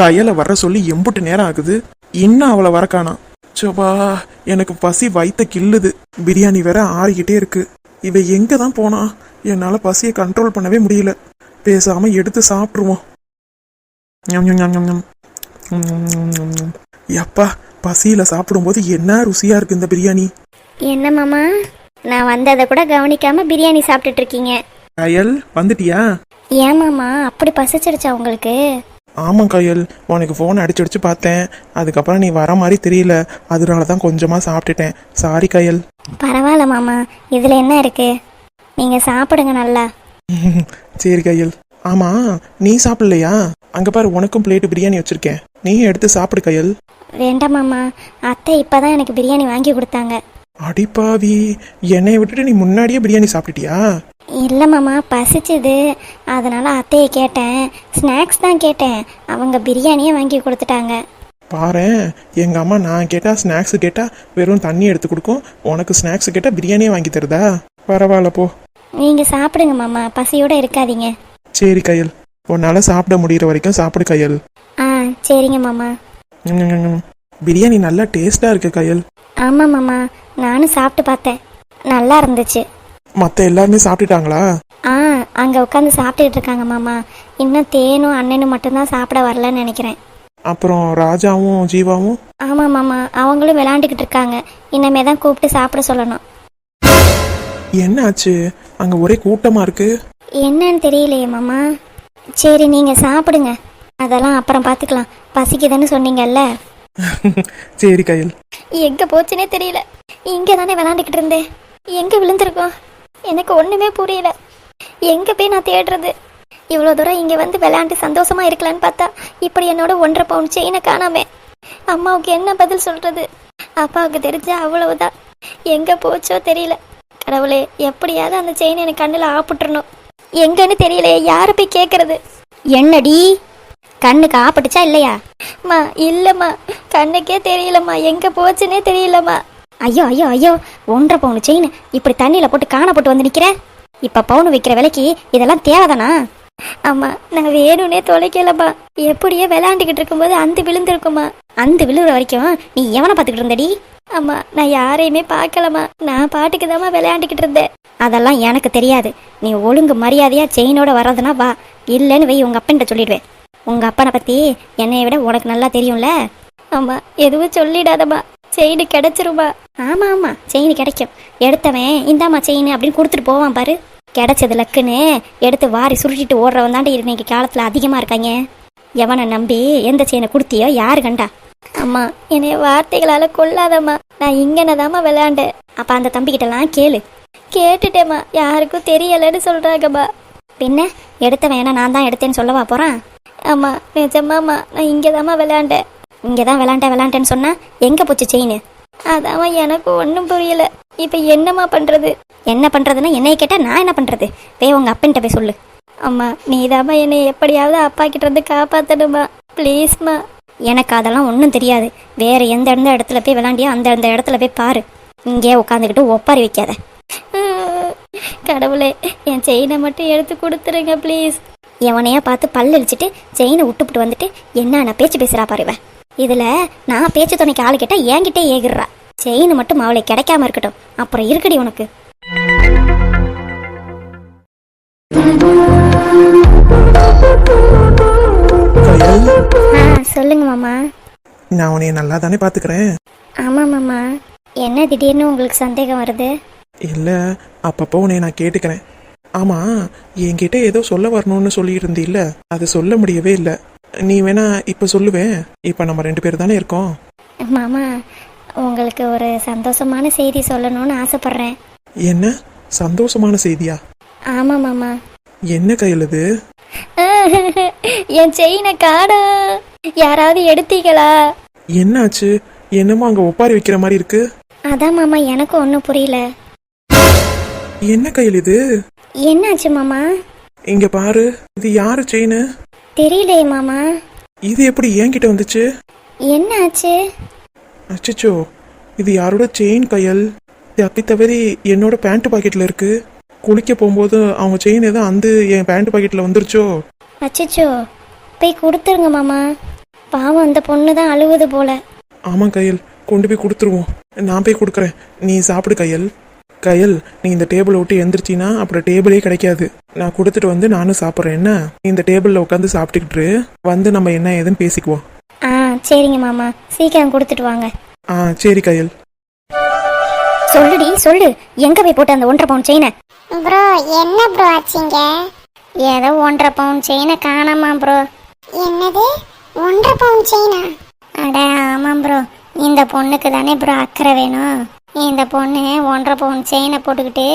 கையில வர சொல்லி எம்புட்டு நேரம் ஆகுது, இன்னும் அவளை வர காணோம். சோபா, எனக்கு பசி வயித்த கில்லுது. பிரியாணி வேற ஆறிக்கிட்டே இருக்கு. இவ எங்க தான் போனா? என்னால பசியை கண்ட்ரோல் பண்ணவே முடியல. பேசாம எடுத்து சாப்பிட்டுருவோம். எப்பா, பசியில சாப்பிடும்போது என்ன ருசியா இருக்கு இந்த பிரியாணி. என்ன மாமா, நான் வந்ததை கூட கவனிக்காம பிரியாணி சாப்பிட்டுட்டு இருக்கீங்க. கயல், வந்துட்டியா? ஏன் மாமா, அப்படி பசிச்சிருச்சா உங்களுக்கு? ஆமா கயல், உனக்கு ஃபோன் அடிச்சு பார்த்தேன். அதுக்கப்புறம் நீ வர மாதிரி தெரியல, அதனால தான் கொஞ்சமா சாப்பிட்டுட்டேன். சாரி கயல். பரவாயில்ல மாமா, இதுல என்ன இருக்கு, நீங்க சாப்பிடுங்க நல்லா. சரி கயல். ஆமா, நீ சாப்பிடலையா? அங்க பாரு, உனக்கும் பிளேட் பிரியாணி வச்சிருக்கேன், நீ எடுத்து சாப்பிடு கயல். வேண்டாம் மாமா, அத்தை இப்பதான் எனக்கு பிரியாணி வாங்கி கொடுத்தாங்க. அடிப்பாவி, என்னை விட்டுட்டு நீ முன்னாடியே பிரியாணி சாப்பிட்டுட்டியா? இல்லை மாமா, பசிச்சுது, அதனால அத்தையை கேட்டேன். ஸ்நாக்ஸ் தான் கேட்டேன், அவங்க பிரியாணியே வாங்கி கொடுத்துட்டாங்க. பாரேன், எங்க அம்மா நான் கேட்டா ஸ்நாக்ஸ் கேட்டா வெறும் தண்ணி எடுத்து கொடுக்கும், உனக்கு ஸ்நாக்ஸ் கேட்டா பிரியாணியே வாங்கி தருதா? பரவாயில்ல போ. நீங்க சாப்பிடுங்க மாமா, பசியோட இருக்காதீங்க. சரி கயல், உன்னால சாப்பிட முடியற வரைக்கும் சாப்பிடு கயல். ஆ சரிங்க மாமா. பிரியாணி நல்லா டேஸ்டா இருக்கு கயல். ஆமா மாமா, நானும் சாப்பிட்டு பார்த்தேன், நல்லா இருந்துச்சு. மத்த எல்லாருமே சாப்பிட்டுட்டாங்களா? ஆ, அங்க உட்காந்து சாப்பிட்டுட்டு இருக்காங்க மாமா. இன்னும் தேனும் அண்ணனும் மட்டும்தான் சாப்பிட வரலன்னு நினைக்கிறேன். அப்புறம் ராஜாவும் ஜீவாவும்? ஆமா மாமா, அவங்களும் விளையாண்டுக்கிட்டு இருக்காங்க. இனிமே தான் கூப்பிட்டு சாப்பிட சொல்லணும். என்ன ஆச்சு, அங்க ஒரே கூட்டமா இருக்கு? என்னன்னு தெரியலையே மாமா. சரி, நீங்க சாப்பிடுங்க, அதெல்லாம் அப்புறம் பார்த்துக்கலாம். பசிக்குதுன்னு சொன்னீங்கல்ல. சரி கயல். எங்க போச்சுனே தெரியல. இங்க தானே விளையாண்டுக்கிட்டு இருந்தேன், எங்க விழுந்திருக்கோம் எனக்கு ஒண்ணுமே புரியல. எங்க போய் நான் தேடுறது? இவ்வளோ தூரம் இங்க வந்து விளையாண்டு சந்தோஷமா இருக்கலான்னு பார்த்தா இப்படி என்னோட 1.5 பவுன் செயினை காணாமே. அம்மாவுக்கு என்ன பதில் சொல்றது? அப்பாவுக்கு தெரிஞ்சா அவ்வளவுதான். எங்க போச்சோ தெரியல. கடவுளே, எப்படியாவது அந்த செயினை எனக்கு கண்ணுல ஆப்பிட்டுறணும். எங்கன்னு தெரியலையே, யாரு போய் கேட்கறது? என்னடி, கண்ணுக்கு ஆப்பட்டுச்சா இல்லையா? மா இல்லம்மா, கண்ணுக்கே தெரியலம்மா, எங்க போச்சுன்னே தெரியலம்மா. ஐயோ ஐயோ ஐயோ, 1.5 பவுன் செயின் இப்படி தண்ணியில போட்டு காணப்பட்டு வந்து நிக்கிற. இப்ப பவுன் விற்கிற விலைக்கு இதெல்லாம் தேவைதானா? அம்மா, நான் வேணும்னே தொலைக்கலம்மா. எப்படியே விளையாண்டுக்கிட்டு இருக்கும்போது அந்த விழுந்திருக்குமா. அந்த விழுற வரைக்கும் நீ எவனை பார்த்துக்கிட்டு இருந்தடி? அம்மா, நான் யாரையுமே பார்க்கலம்மா, நான் பாட்டுக்கு தாம்மா விளையாண்டுக்கிட்டு இருந்தேன். அதெல்லாம் எனக்கு தெரியாது. நீ ஒழுங்கு மரியாதையா செயினோட வர்றதுனா வா, இல்லைன்னு வை உங்க அப்பன்கிட்ட சொல்லிடுவேன். உங்க அப்பனை பத்தி என்னைய விட உனக்கு நல்லா தெரியும்ல. ஆமா, எதுவும் சொல்லிடாதம்மா, செயின் கிடைச்சிருமா? ஆமா ஆமா, செயின் கிடைக்கும். எடுத்தவன் இந்தாம்மா செயின் அப்படின்னு கொடுத்துட்டு போவான் பாரு. கிடைச்சது லக்குன்னு எடுத்து வாரி சுருட்டிட்டு ஓடுறவன் தாண்டி இன்னைக்கு காலத்துல அதிகமா இருக்காங்க. எவனை நம்பி எந்த செயினை கொடுத்தியோ யாரு கண்டா? அம்மா, என்னைய வார்த்தைகளால கொல்லாதம்மா, நான் இங்கனதாம்மா விளையாண்டேன். அப்ப அந்த தம்பிக்கிட்டலாம் கேளு. கேட்டுட்டேம்மா, யாருக்கும் தெரியலன்னு சொல்றாங்கம்மா. பின்ன எடுத்தவன் ஏன்னா நான் தான் எடுத்தேன்னு சொல்லவா போறான்? ஆமா, நிஜமாம்மா, நான் இங்கதாம்மா விளையாண்டேன். இங்கதான் விளையாண்டேன்னு சொன்னா எங்க போச்சு செயின்? அதாம்மா எனக்கு ஒன்றும் புரியல. இப்ப என்னம்மா பண்றது? என்ன பண்றதுன்னா என்னைய கேட்டா நான் என்ன பண்றது? போய் உங்க அப்பன்கிட்ட போய் சொல்லு. அம்மா, நீதாம்மா என்னை எப்படியாவது அப்பா கிட்ட இருந்து காப்பாத்தணுமா, ப்ளீஸ்மா. எனக்கு அதெல்லாம் ஒன்றும் தெரியாது. வேற எந்த இடத்துல போய் விளையாண்டியோ அந்த இடத்துல போய் பாரு. இங்கே உட்காந்துக்கிட்டு ஒப்பாரி வைக்காத. கடவுளே, என் செயினை மட்டும் எடுத்து கொடுத்துருங்க ப்ளீஸ். எவனையா பார்த்து பல்லு அழிச்சிட்டு செயினை விட்டுப்புட்டு வந்துட்டு என்ன பேச்சு பேசுறா பாருவ. இதுல நான் பேச்சு துணைக்கு ஆளு கேட்டா என்கிட்டே ஏகிடுறா. செயின் மட்டும் அவளை கிடைக்காம இருக்கட்டும், அப்புறம் இருக்குடி உனக்கு. சொல்லுங்க மாமா. நான் உன்னைய நல்லா தானே பாத்துக்கிறேன். ஆமா மாமா. என்ன திடீர்னு உங்களுக்கு சந்தேகம் வருது? இல்ல, அப்பப்போ உன்னைய நான் கேட்டுக்கிறேன். ஆமா, என்கிட்ட ஏதோ சொல்ல வரணும்னு சொல்லிட்டு இருந்தீல்ல, அது சொல்ல முடியவே இல்லை. நீ வேணா இப்ப சொல்லுவேன். இப்ப நம்ம 2 பேர் தானே இருக்கோம். மாமா, உங்களுக்கு ஒரு சந்தோஷமான செய்தி சொல்லணும்னு ஆசைப்படுறேன். என்ன சந்தோஷமான செய்தியா? ஆமா மாமா. என்ன கையிலது? என் செயினை காணா, யாராவது எடுத்தீங்களா? என்னாச்சு? என்னமோ அங்க ஒப்பாரி வைக்கிற மாதிரி இருக்கு. அதான் மாமா, எனக்கு ஒன்னும் புரியல. என்ன கையில் இது? என்னாச்சு மாமா? இங்க பாரு, இது யாரு செயின்? தெரியலையே மாமா. இது எப்படி என்கிட்ட வந்துச்சு? என்னாச்சு? அச்சச்சோ, இது யாரோட செயின் கையல்? தப்பி தவறி என்னோட பேண்ட் பாக்கெட்ல இருக்கு. குளிக்க போகும்போது அவங்க செயின் ஏதோ அந்த என் பேண்ட் பாக்கெட்ல வந்துருச்சோ. அச்சச்சோ, போய் கொடுத்துருங்க மாமா. பாவம் அந்த பொண்ணு தான் அழுவுது போல. ஆமா கையல், கொண்டு போய் கொடுத்துருவோம். நான் போய் கொடுக்குறேன், நீ சாப்பிடு கையல். கையல், நீ இந்த டேபிளை விட்டு எந்திரிச்சின்னா அப்புறம் டேபிளே கிடைக்காது. நான் கொடுத்துட்டு வந்து நானும் சாப்பிட்றேன். என்ன, நீ இந்த டேபிளில் உட்காந்து சாப்பிட்டுக்கிட்டு வந்து நம்ம என்ன ஏதுன்னு பேசிக்குவோம். ஆ சரிங்க மாமா, சீக்கிரம் கொடுத்துட்டு வாங்க. ஆ சரி கையல். சொல்லுடி சொல்லு, எங்க போய் போட்ட அந்த 1.5 பவுன் செயினை? ப்ரோ என்ன ப்ரோ ஆச்சுங்க? ஏதோ 1.5 பவுன் செயினை காணாமா ப்ரோ. என்னது 1.5 பவுன் செயினா? அட ஆமாம் ப்ரோ, இந்த பொண்ணுக்கு தானே ப்ரோ அக்கறை வேணும். இந்த பொண்ணு 1.5 பவுன் செயினை போட்டுக்கிட்டு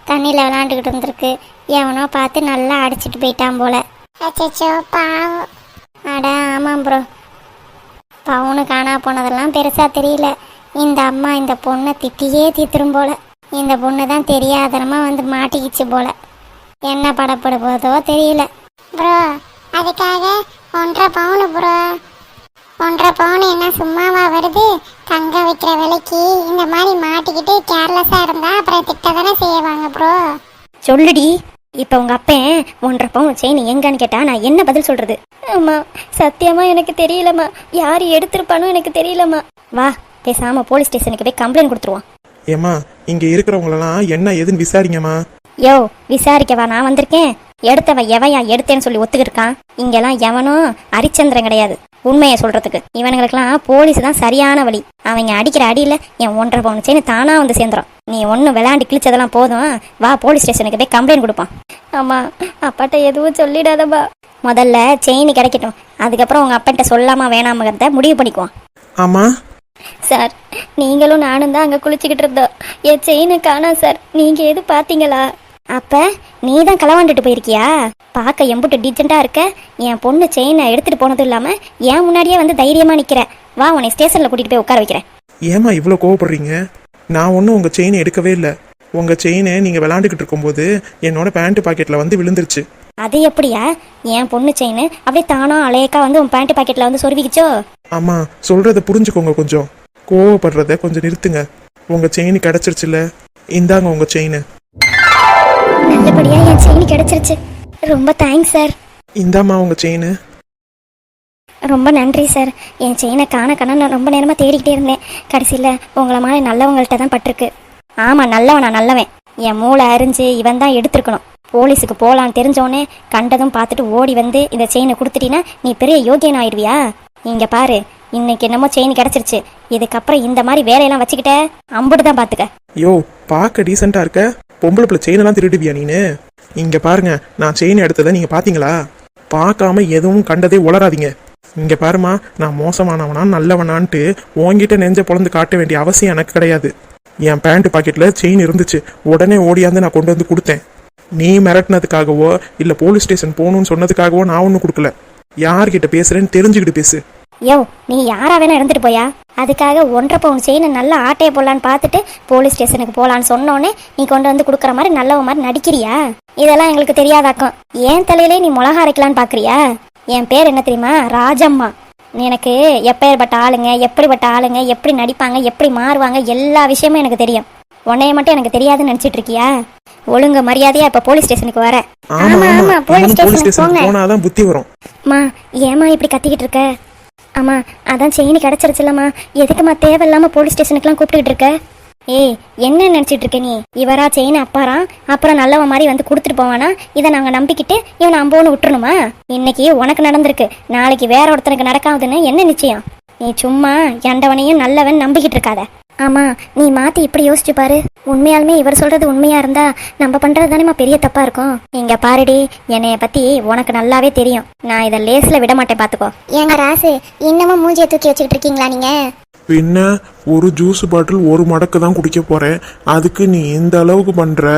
தண்ணியில் விளாண்டுக்கிட்டு இருந்திருக்கு. எவனோ பார்த்து நல்லா அடிச்சிட்டு போயிட்டான் போல. அச்சச்சோ பாவம். அட ஆமாம் ப்ரோ, பவுனு காணா போனதெல்லாம் பெருசாக தெரியல. இந்த அம்மா இந்த பொண்ணை திட்டியே தீத்துரும் போல. இந்த பொண்ணு தான் தெரியாதனமாக வந்து மாட்டிக்கிச்சு போல. என்ன படப்பட போதோ தெரியல. ப்ரோ அதுக்காக 1.5 பவுன் ப்ரோ. 1.5 பவுன் என்ன சும்மாவா வருது? தங்க வைக்கிற விலைக்கு இந்த மாதிரி மாட்டிக்கிட்டு கேர்லெஸ்ஸாக இருந்தா அப்புறம் திட்ட தானே செய்வாங்க ப்ரோ. சொல்லுடி, இப்போ உங்கள் அப்பன் 1.5 பவுன் செயின் எங்கன்னு கேட்டா நான் என்ன பதில் சொல்கிறது? அம்மா சத்தியமா எனக்கு தெரியலம்மா, யார் எடுத்திருப்பானோ எனக்கு தெரியலம்மா. வா பேசாம போலீஸ் ஸ்டேஷனுக்கு போய் கம்ப்ளைண்ட் கொடுத்துருவோம். ஏம்மா, இங்க இருக்கிறவங்களெல்லாம் என்ன ஏதுன்னு விசாரிங்கம்மா. யோ விசாரிக்கவா நான் வந்திருக்கேன்? எடுத்தவ எவையா எடுத்தேன்னு சொல்லி ஒத்துக்கிருக்கான். இங்கெல்லாம் எவனும் அரிச்சந்திரன் கிடையாது உண்மையை சொல்றதுக்கு. இவனுங்களுக்கெல்லாம் போலீஸ் தான் சரியான வழி. அவங்க அடிக்கிற அடியில என் 1.5 பவுன் செயின் தானா வந்து சேர்ந்துடும். நீ ஒன்றும் விளையாண்டு கிழிச்சதெல்லாம் போதும், வா போலீஸ் ஸ்டேஷனுக்கு போய் கம்ப்ளைண்ட் கொடுப்பான். ஆமா அப்பாட்ட எதுவும் சொல்லிடாதப்பா. முதல்ல செயின் கிடைக்கட்டும், அதுக்கப்புறம் உங்க அப்பாட்ட சொல்லாம வேணாமங்கிறத முடிவு பண்ணிக்குவான். ஆமா சார், நீங்களும் நானும் தான் அங்கே குளிச்சுக்கிட்டு இருந்தோம். என் செயினை காணா சார், நீங்க எது பார்த்தீங்களா? அப்ப நீ தான் களவாண்டுட்டு போயிருக்கியா? பார்க்க எம்புட்டு டீசெண்டாக இருக்க. என் பொண்ணு செயினை எடுத்துட்டு போனதும் இல்லாம என் முன்னாடியே வந்து தைரியமா நிக்கிற. வா உன்னை ஸ்டேஷன்ல கூட்டிட்டு போய் உட்கார வைக்கிறேன். ஏமா இவ்வளோ கோவப்படுறீங்க? நான் ஒன்றும் உங்கள் செயினை எடுக்கவே இல்லை. உங்கள் செயினை நீங்கள் விளாண்டுக்கிட்டு இருக்கும்போது என்னோட பேண்ட் பாக்கெட்டில் வந்து விழுந்துருச்சு. அது எப்படியா? என் பொண்ணு செயின் அப்படியே தானா அலையக்கா வந்து உன் பேண்ட் பாக்கெட்டில் வந்து சொருவிக்கிச்சோ? அம்மா சொல்கிறத புரிஞ்சுக்கோங்க, கொஞ்சம் கோவப்படுறத கொஞ்சம் நிறுத்துங்க. உங்கள் செயின் கிடச்சிருச்சுல, இந்தாங்க உங்கள் செயின். நல்லபடியா என் செயின் கிடைச்சிருச்சு, ரொம்ப தேங்க்ஸ் சார். இந்தாம்மா உங்கள் செயின். ரொம்ப நன்றி சார். என் செயினை காண நான் ரொம்ப நேரமாக தேடிக்கிட்டே இருந்தேன். கடைசியில் உங்களை மாதிரி நல்லவங்கள்ட்ட தான் பட்டிருக்கு. ஆமாம் நல்லவனா நல்லவன். என் மூளை அரிஞ்சு இவன் தான் எடுத்துருக்கணும். போலீஸுக்கு போகலான்னு தெரிஞ்சோடனே கண்டதும் பார்த்துட்டு ஓடி வந்து இந்த செயினை கொடுத்துட்டீங்கன்னா நீ பெரிய யோகியன் ஆயிடுவியா? இங்கே பாரு, இன்னைக்கு என்னமோ செயின் கிடச்சிருச்சு. இதுக்கப்புறம் இந்த மாதிரி வேலையெல்லாம் வச்சுக்கிட்ட அம்புட்டு தான் பார்த்துக்க. யோ பார்க்க டீசெண்டாக இருக்க, பொம்பளை பிள்ளை செயினெல்லாம் திருடுவியா நீனு? இங்கே பாருங்க, நான் செயின் எடுத்ததை நீங்கள் பார்த்தீங்களா? பார்க்காம எதுவும் கண்டதே உளராதீங்க. இங்கே பாருமா, நான் மோசமானவனா நல்லவனான்ட்டு உன்கிட்ட நெஞ்ச பொழந்து காட்ட வேண்டிய அவசியம் எனக்கு கிடையாது. என் பேண்ட் பாக்கெட்டில் செயின் இருந்துச்சு, உடனே ஓடியாந்து நான் கொண்டு வந்து கொடுத்தேன். நீ மிரட்டினதுக்காகவோ இல்லை போலீஸ் ஸ்டேஷன் போகணும்னு சொன்னதுக்காகவோ நான் ஒன்றும் கொடுக்கல. யார்கிட்ட பேசுறேன்னு தெரிஞ்சுக்கிட்டு பேசு. யோ நீ யாரா வேணா இருந்துட்டு போயா? அதுக்காக 1.5 பவுன் செயின் நல்லா ஆட்டையை போடலான்னு பார்த்துட்டு போலீஸ் ஸ்டேஷனுக்கு போகலான்னு சொன்னோன்னே நீ கொண்டு வந்து கொடுக்குற மாதிரி நல்லவ மாதிரி நடிக்கிறியா? இதெல்லாம் எங்களுக்கு தெரியாதாக்கும். ஏன் தலையிலே நீ மிளகா அரைக்கலான்னு பார்க்குறியா? என் பேர் என்ன தெரியுமா? ராஜம்மா. எனக்கு எப்பேற்பட்ட ஆளுங்க, எப்படிப்பட்ட ஆளுங்க, எப்படி நடிப்பாங்க, எப்படி மாறுவாங்க, எல்லா விஷயமும் எனக்கு தெரியும். உன்னைய மட்டும் எனக்கு தெரியாதுன்னு நினைச்சிட்டு இருக்கியா? ஒழுங்க மரியாதையா இப்ப போலீஸ் ஸ்டேஷனுக்கு வர. ஆமா போலீஸ் ஸ்டேஷனுக்கு போனாதான் புத்தி வரும். அம்மா ஏமா இப்படி கத்திக்கிட்டு இருக்க? அம்மா அதான் செயின் கிடைச்சிருச்சுல்லம்மா, எதுக்குமா தேவையில்லாம போலீஸ் ஸ்டேஷனுக்குலாம் கூப்பிட்டுக்கிட்டு இருக்க? ஏய் என்ன நினைச்சிட்டு இருக்க நீ? இவரா செயின் அப்பாரா, அப்புறம் நல்லவ மாதிரி வந்து கொடுத்துட்டு போவானா? இதை நாங்க நம்பிக்கிட்டு இவனை அம்போன்னு விட்டுருணுமா? இன்னைக்கு உனக்கு நடந்திருக்கு, நாளைக்கு வேற ஒருத்தனுக்கு நடக்காதுன்னு என்ன நிச்சயம்? நீ சும்மா எண்டவனையும் நல்லவன் நம்பிக்கிட்டு இருக்காத. ஆமா நீ மாத்தி இப்படி யோசிச்சு பாரு. உண்மையாலுமே இவர் சொல்றது உண்மையா இருந்தா நம்ம பண்றது தானேமா பெரிய தப்பா இருக்கும். இங்க பாருடி, என்னைய பத்தி உனக்கு நல்லாவே தெரியும். நான் இதை லேஸ்ல விட மாட்டேன், பாத்துக்கோ. ஏங்க ராசு, இன்னமும் மூஞ்சியை தூக்கி வச்சுக்கிட்டு இருக்கீங்களா நீங்க? பின்ன ஒரு ஜூஸ் பாட்டில் ஒரு மடக்கு தான் குடிக்க போறேன், அதுக்கு நீ இந்த அளவுக்கு பண்ற?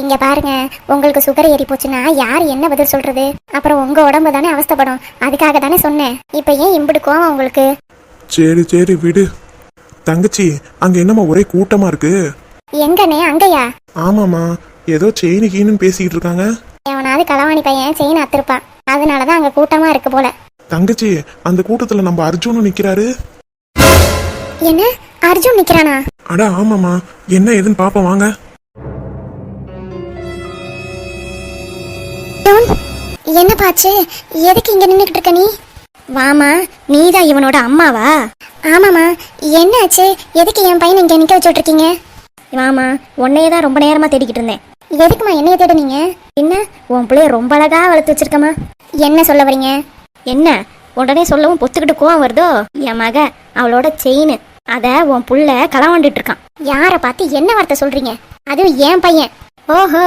இங்க பாருங்க, உங்களுக்கு சுகர் ஏறி போச்சுன்னா யாரு என்ன பதில் சொல்றது? அப்புறம் உங்க உடம்பு தானே அவஸ்தைப்படும். அதுக்காக தானே சொன்னேன். இப்ப ஏன் இம்புடு கோவம் உங்களுக்கு? சரி சரி விடு. தங்கச்சி, அங்க என்னம்மா ஒரே கூட்டமா இருக்கு? எங்கண்ணே அங்கயா? ஆமாமா, ஏதோ செயின் கீன்னு பேசிக்கிட்டு இருக்காங்க. எவனாவது களவாணி பையன் செயின் அத்திருப்பான், அதனாலதான் அங்க கூட்டமா இருக்கு போல. தங்கச்சி, அந்த கூட்டத்துல நம்ம அர்ஜுனும் நிக்கிறாரு. என்ன அர்ஜுன் நிக்கிறானா? அட ஆமாமா, என்ன ஏதுன்னு பாப்போம் வாங்க. என்ன பாச்சு? எதுக்கு இங்க நின்னுக்கிட்டு இருக்க நீ? வாமா, நீதான் இவனோட அம்மாவா? ஆமாம்மா. என்னாச்சு? எதுக்கு என் பையனை இங்கே நிற்க வச்சுட்டு இருக்கீங்க? வாமா, உன்னையே தான் ரொம்ப நேரமாக தேடிக்கிட்டு இருந்தேன். எதுக்குமா என்னைய தேடுனீங்க? என்ன, உன் பிள்ளைய ரொம்ப அழகா வளர்த்து வச்சிருக்கமா? என்ன சொல்ல வரீங்க? என்ன உடனே சொல்லவும் பொத்துக்கிட்டு கோவம் வருதோ? என் மக அவளோட செயின், அத உன் புள்ள களவாண்டுட்டு இருக்கான். யாரை பார்த்து என்ன வார்த்தை சொல்றீங்க? அதுவும் என் பையன். ஓஹோ,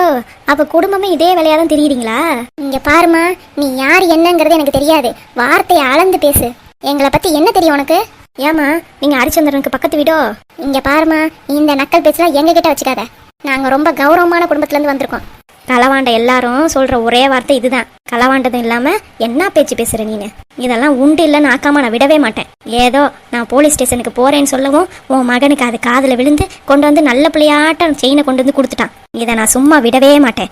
அப்ப குடும்பமே இதே வேலையா தான் தெரியுறீங்களா? இங்க பாருமா, நீ யார் என்னங்கிறது எனக்கு தெரியாது. வார்த்தையை அளந்து பேசு. எங்களை பத்தி என்ன தெரியும் உனக்கு? ஏமா, நீங்க ஹரிச்சந்திரனுக்கு பக்கத்து வீடோ? இங்க பாருமா, இந்த நக்கல் பேச்செல்லாம் எங்க கிட்ட வச்சுக்காத. நாங்க ரொம்ப கௌரவமான குடும்பத்துல இருந்து வந்திருக்கோம். களவாண்ட எல்லாரும் சொல்ற ஒரே வார்த்தை இதுதான். களவாண்டதும் இல்லாம என்ன பேச்சு பேசுற நீனு? இதெல்லாம் உண்டு இல்லைன்னு ஆக்காம நான் விடவே மாட்டேன். ஏதோ நான் போலீஸ் ஸ்டேஷனுக்கு போறேன்னு சொல்லவும் உன் மகனுக்கு அது காதுல விழுந்து கொண்டு வந்து நல்ல பிள்ளையாட்டம் செயினை கொண்டு வந்து கொடுத்துட்டான். இதை நான் சும்மா விடவே மாட்டேன்.